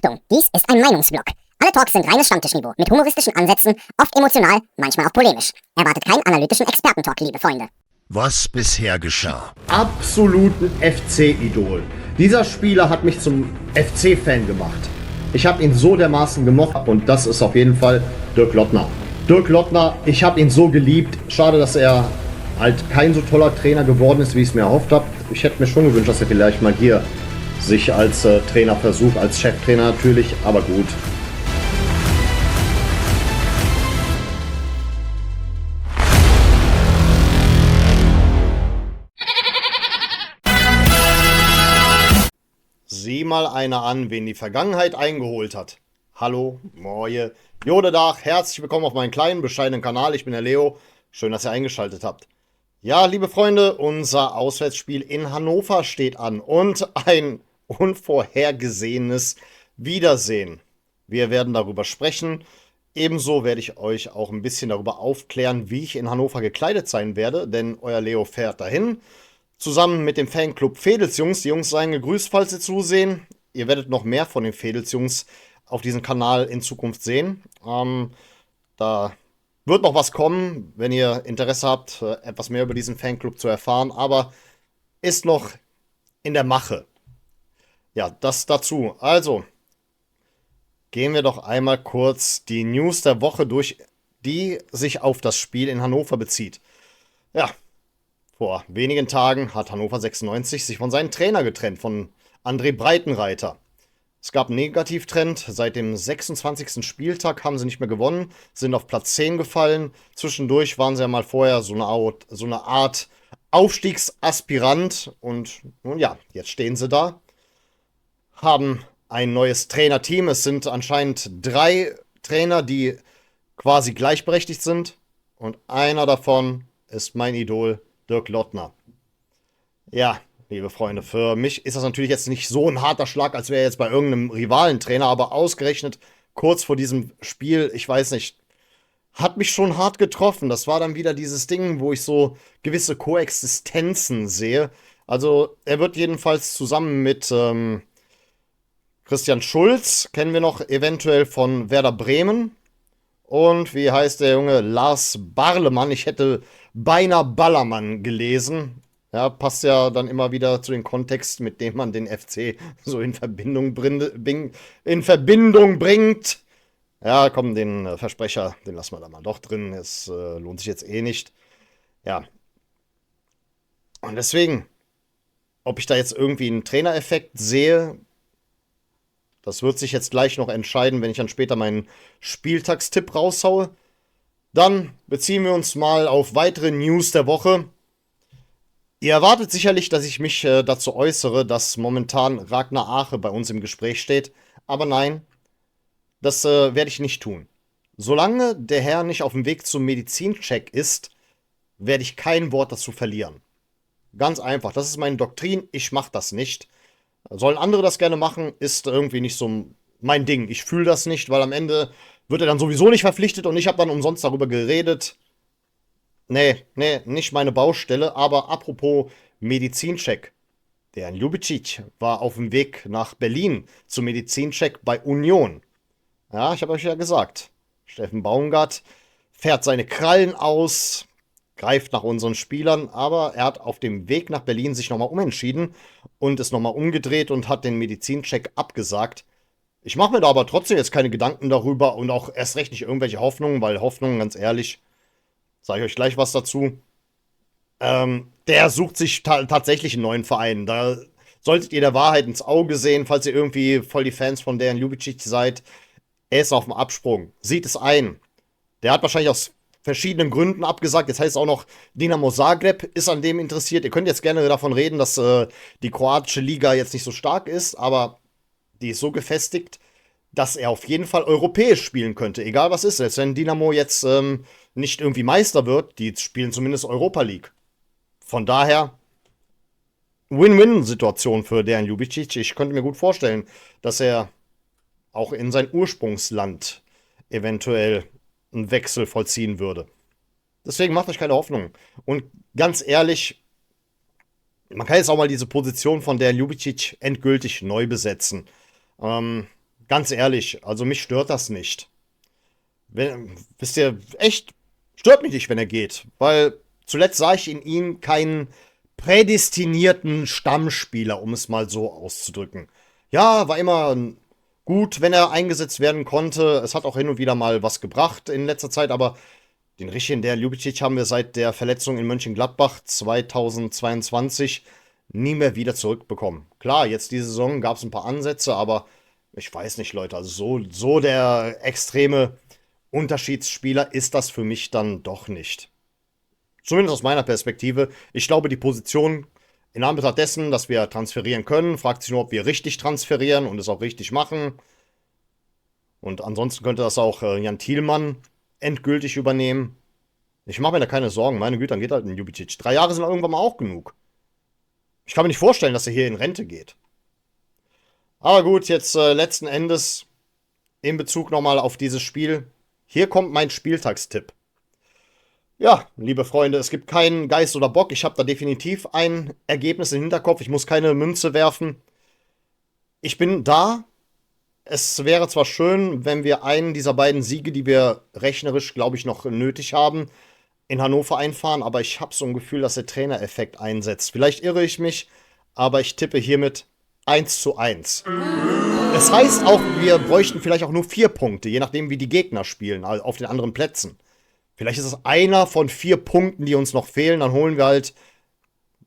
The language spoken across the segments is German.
Achtung, dies ist ein Meinungsblock. Alle Talks sind reines Stammtischniveau, mit humoristischen Ansätzen, oft emotional, manchmal auch polemisch. Erwartet keinen analytischen Expertentalk, liebe Freunde. Was bisher geschah? Absoluten FC-Idol. Dieser Spieler hat mich zum FC-Fan gemacht. Ich habe ihn so dermaßen gemocht und das ist auf jeden Fall Dirk Lottner. Dirk Lottner, ich habe ihn so geliebt. Schade, dass er halt kein so toller Trainer geworden ist, wie ich es mir erhofft habe. Ich hätte mir schon gewünscht, dass er vielleicht mal hier sich als Trainer versucht, als Cheftrainer natürlich, aber gut. Sieh mal einer an, wen die Vergangenheit eingeholt hat. Hallo, moje, Jodedach, herzlich willkommen auf meinen kleinen, bescheidenen Kanal. Ich bin der Leo. Schön, dass ihr eingeschaltet habt. Ja, liebe Freunde, unser Auswärtsspiel in Hannover steht an und ein unvorhergesehenes Wiedersehen. Wir werden darüber sprechen. Ebenso werde ich euch auch ein bisschen darüber aufklären, wie ich in Hannover gekleidet sein werde, denn euer Leo fährt dahin. Zusammen mit dem Fanclub Fedelsjungs. Die Jungs seien gegrüßt, falls ihr zusehen. Ihr werdet noch mehr von den Fedelsjungs auf diesem Kanal in Zukunft sehen. Da wird noch was kommen, wenn ihr Interesse habt, etwas mehr über diesen Fanclub zu erfahren. Aber ist noch in der Mache. Ja, das dazu. Also, gehen wir doch einmal kurz die News der Woche durch, die sich auf das Spiel in Hannover bezieht. Ja, vor wenigen Tagen hat Hannover 96 sich von seinem Trainer getrennt, von André Breitenreiter. Es gab einen Negativtrend. Seit dem 26. Spieltag haben sie nicht mehr gewonnen, sind auf Platz 10 gefallen. Zwischendurch waren sie ja mal vorher so eine Art Aufstiegsaspirant. Und nun ja, jetzt stehen sie da, haben ein neues Trainerteam. Es sind anscheinend 3 Trainer, die quasi gleichberechtigt sind. Und einer davon ist mein Idol, Dirk Lottner. Ja, liebe Freunde, für mich ist das natürlich jetzt nicht so ein harter Schlag, als wäre er jetzt bei irgendeinem Rivalentrainer, aber ausgerechnet kurz vor diesem Spiel, ich weiß nicht, hat mich schon hart getroffen. Das war dann wieder dieses Ding, wo ich so gewisse Koexistenzen sehe. Also er wird jedenfalls zusammen mit Christian Schulz, kennen wir noch eventuell von Werder Bremen. Und wie heißt der Junge? Lars Barlemann. Ich hätte beinahe Ballermann gelesen. Ja, passt ja dann immer wieder zu dem Kontext, mit dem man den FC so in Verbindung bringt. Ja, komm, den Versprecher, den lassen wir da mal doch drin. Es lohnt sich jetzt eh nicht. Ja. Und deswegen, ob ich da jetzt irgendwie einen Trainereffekt sehe, das wird sich jetzt gleich noch entscheiden, wenn ich dann später meinen Spieltagstipp raushaue. Dann beziehen wir uns mal auf weitere News der Woche. Ihr erwartet sicherlich, dass ich mich dazu äußere, dass momentan Ragnar Ache bei uns im Gespräch steht. Aber nein, das werde ich nicht tun. Solange der Herr nicht auf dem Weg zum Medizincheck ist, werde ich kein Wort dazu verlieren. Ganz einfach, das ist meine Doktrin, ich mache das nicht. Sollen andere das gerne machen, ist irgendwie nicht so mein Ding. Ich fühle das nicht, weil am Ende wird er dann sowieso nicht verpflichtet und ich habe dann umsonst darüber geredet. Nee, nicht meine Baustelle, aber apropos Medizincheck. Der Ljubicic war auf dem Weg nach Berlin zum Medizincheck bei Union. Ja, ich habe euch ja gesagt, Steffen Baumgart fährt seine Krallen aus, greift nach unseren Spielern, aber er hat auf dem Weg nach Berlin sich nochmal umentschieden und ist nochmal umgedreht und hat den Medizincheck abgesagt. Ich mache mir da aber trotzdem jetzt keine Gedanken darüber und auch erst recht nicht irgendwelche Hoffnungen, weil Hoffnungen, ganz ehrlich, sage ich euch gleich was dazu. Der sucht sich tatsächlich einen neuen Verein. Da solltet ihr der Wahrheit ins Auge sehen, falls ihr irgendwie voll die Fans von Dejan Ljubicic seid. Er ist auf dem Absprung. Sieht es ein. Der hat wahrscheinlich aus verschiedenen Gründen abgesagt. Jetzt heißt es auch noch, Dinamo Zagreb ist an dem interessiert. Ihr könnt jetzt gerne davon reden, dass die kroatische Liga jetzt nicht so stark ist, aber die ist so gefestigt, dass er auf jeden Fall europäisch spielen könnte. Egal was ist. Selbst wenn Dinamo jetzt nicht irgendwie Meister wird, die spielen zumindest Europa League. Von daher Win-Win-Situation für Dejan Ljubicic. Ich könnte mir gut vorstellen, dass er auch in sein Ursprungsland eventuell einen Wechsel vollziehen würde. Deswegen macht euch keine Hoffnung. Und ganz ehrlich, man kann jetzt auch mal diese Position von Dejan Ljubicic endgültig neu besetzen. Ganz ehrlich, also mich stört das nicht. Wisst ihr, echt, stört mich nicht, wenn er geht. Weil zuletzt sah ich in ihm keinen prädestinierten Stammspieler, um es mal so auszudrücken. Ja, war immer gut, wenn er eingesetzt werden konnte. Es hat auch hin und wieder mal was gebracht in letzter Zeit, aber den richtigen der Ljubicic haben wir seit der Verletzung in Mönchengladbach 2022 nie mehr wieder zurückbekommen. Klar, jetzt diese Saison gab es ein paar Ansätze, aber ich weiß nicht, Leute, also so der extreme Unterschiedsspieler ist das für mich dann doch nicht. Zumindest aus meiner Perspektive. Ich glaube, die Position in Anbetracht dessen, dass wir transferieren können, fragt sich nur, ob wir richtig transferieren und es auch richtig machen. Und ansonsten könnte das auch Jan Thielmann endgültig übernehmen. Ich mache mir da keine Sorgen. Meine Güte, dann geht halt ein Ljubicic. 3 Jahre sind irgendwann mal auch genug. Ich kann mir nicht vorstellen, dass er hier in Rente geht. Aber gut, jetzt letzten Endes in Bezug nochmal auf dieses Spiel. Hier kommt mein Spieltagstipp. Ja, liebe Freunde, es gibt keinen Geist oder Bock. Ich habe da definitiv ein Ergebnis im Hinterkopf. Ich muss keine Münze werfen. Ich bin da. Es wäre zwar schön, wenn wir einen dieser beiden Siege, die wir rechnerisch, glaube ich, noch nötig haben, in Hannover einfahren, aber ich habe so ein Gefühl, dass der Trainereffekt einsetzt. Vielleicht irre ich mich, aber ich tippe hiermit 1:1. Es heißt auch, wir bräuchten vielleicht auch nur 4 Punkte, je nachdem, wie die Gegner spielen, also auf den anderen Plätzen. Vielleicht ist es einer von 4 Punkten, die uns noch fehlen, dann holen wir halt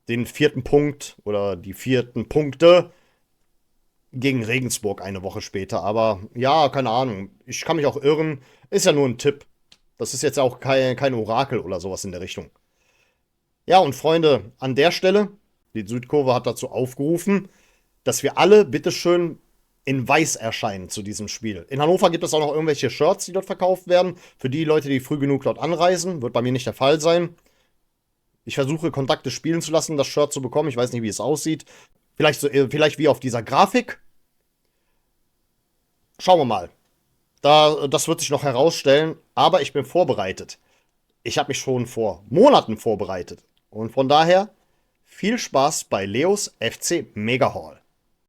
den 4. Punkt oder die 4. Punkte gegen Regensburg eine Woche später. Aber ja, keine Ahnung. Ich kann mich auch irren. Ist ja nur ein Tipp. Das ist jetzt auch kein Orakel oder sowas in der Richtung. Ja, und Freunde, an der Stelle, die Südkurve hat dazu aufgerufen, dass wir alle bitteschön in weiß erscheinen zu diesem Spiel. In Hannover gibt es auch noch irgendwelche Shirts, die dort verkauft werden. Für die Leute, die früh genug dort anreisen. Wird bei mir nicht der Fall sein. Ich versuche, Kontakte spielen zu lassen, das Shirt zu bekommen. Ich weiß nicht, wie es aussieht. Vielleicht wie auf dieser Grafik. Schauen wir mal. Das wird sich noch herausstellen. Aber ich bin vorbereitet. Ich habe mich schon vor Monaten vorbereitet. Und von daher viel Spaß bei Leos FC Mega Hall.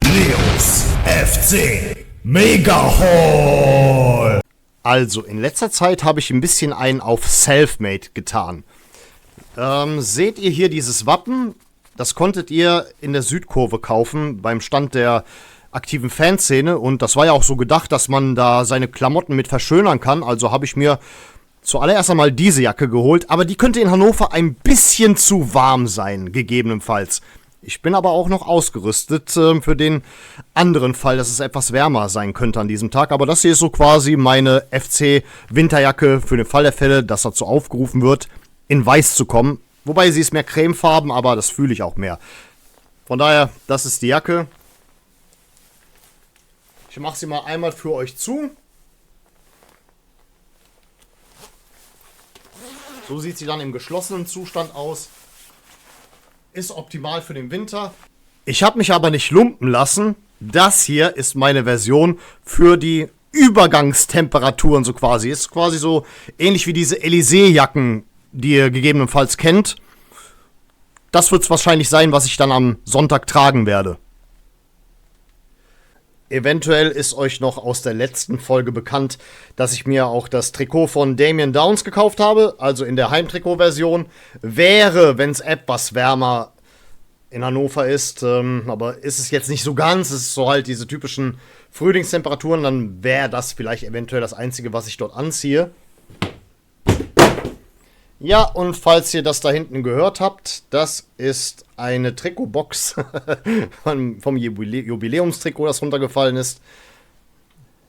Leos FC Mega Hall. Also, in letzter Zeit habe ich ein bisschen einen auf Selfmade getan. Seht ihr hier dieses Wappen? Das konntet ihr in der Südkurve kaufen, beim Stand der aktiven Fanszene. Und das war ja auch so gedacht, dass man da seine Klamotten mit verschönern kann. Also habe ich mir zuallererst einmal diese Jacke geholt. Aber die könnte in Hannover ein bisschen zu warm sein, gegebenenfalls. Ich bin aber auch noch ausgerüstet für den anderen Fall, dass es etwas wärmer sein könnte an diesem Tag. Aber das hier ist so quasi meine FC-Winterjacke für den Fall der Fälle, dass dazu aufgerufen wird, in weiß zu kommen. Wobei sie ist mehr cremefarben, aber das fühle ich auch mehr. Von daher, das ist die Jacke. Ich mache sie mal einmal für euch zu. So sieht sie dann im geschlossenen Zustand aus. Ist optimal für den Winter. Ich habe mich aber nicht lumpen lassen. Das hier ist meine Version für die Übergangstemperaturen so quasi. Ist quasi so ähnlich wie diese Élysée-Jacken, die ihr gegebenenfalls kennt. Das wird es wahrscheinlich sein, was ich dann am Sonntag tragen werde. Eventuell ist euch noch aus der letzten Folge bekannt, dass ich mir auch das Trikot von Damien Downs gekauft habe, also in der Heimtrikot-Version. Wäre, wenn es etwas wärmer in Hannover ist, aber ist es jetzt nicht so ganz, es ist so halt diese typischen Frühlingstemperaturen, dann wäre das vielleicht eventuell das Einzige, was ich dort anziehe. Ja, und falls ihr das da hinten gehört habt, das ist eine Trikotbox vom Jubiläumstrikot, das runtergefallen ist.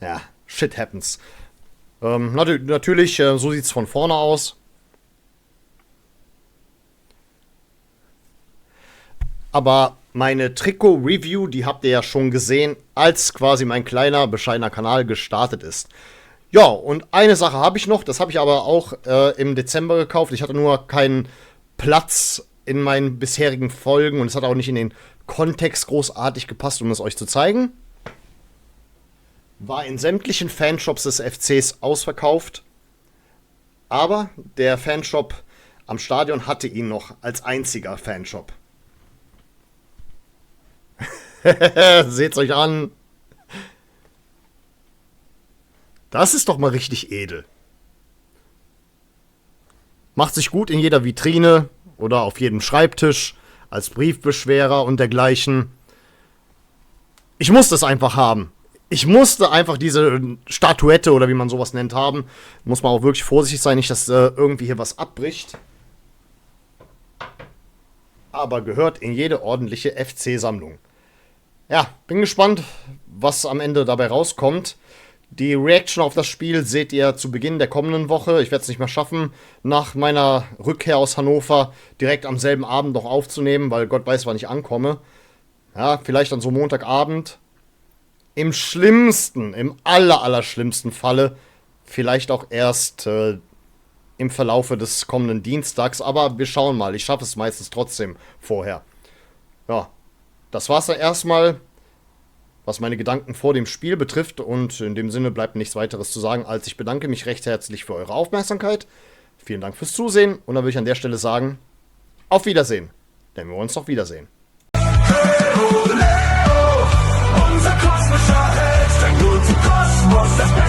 Ja, shit happens. Natürlich, so sieht es von vorne aus. Aber meine Trikot-Review, die habt ihr ja schon gesehen, als quasi mein kleiner, bescheidener Kanal gestartet ist. Ja, und eine Sache habe ich noch, das habe ich aber auch im Dezember gekauft. Ich hatte nur keinen Platz in meinen bisherigen Folgen und es hat auch nicht in den Kontext großartig gepasst, um es euch zu zeigen. War in sämtlichen Fanshops des FCs ausverkauft, aber der Fanshop am Stadion hatte ihn noch als einziger Fanshop. Seht's euch an. Das ist doch mal richtig edel. Macht sich gut in jeder Vitrine oder auf jedem Schreibtisch, als Briefbeschwerer und dergleichen. Ich musste es einfach haben. Ich musste einfach diese Statuette oder wie man sowas nennt haben. Muss man auch wirklich vorsichtig sein, nicht, dass irgendwie hier was abbricht. Aber gehört in jede ordentliche FC-Sammlung. Ja, bin gespannt, was am Ende dabei rauskommt. Die Reaction auf das Spiel seht ihr zu Beginn der kommenden Woche. Ich werde es nicht mehr schaffen, nach meiner Rückkehr aus Hannover direkt am selben Abend noch aufzunehmen, weil Gott weiß, wann ich ankomme. Ja, vielleicht dann so Montagabend. Im schlimmsten, im allerschlimmsten Falle vielleicht auch erst im Verlaufe des kommenden Dienstags. Aber wir schauen mal. Ich schaffe es meistens trotzdem vorher. Ja, das war's dann erstmal, was meine Gedanken vor dem Spiel betrifft. Und in dem Sinne bleibt nichts weiteres zu sagen, als ich bedanke mich recht herzlich für eure Aufmerksamkeit. Vielen Dank fürs Zusehen. Und dann würde ich an der Stelle sagen, auf Wiedersehen. Denn wir wollen uns noch wiedersehen. Unser kosmischer Held, ein guter Kosmos, das Beste.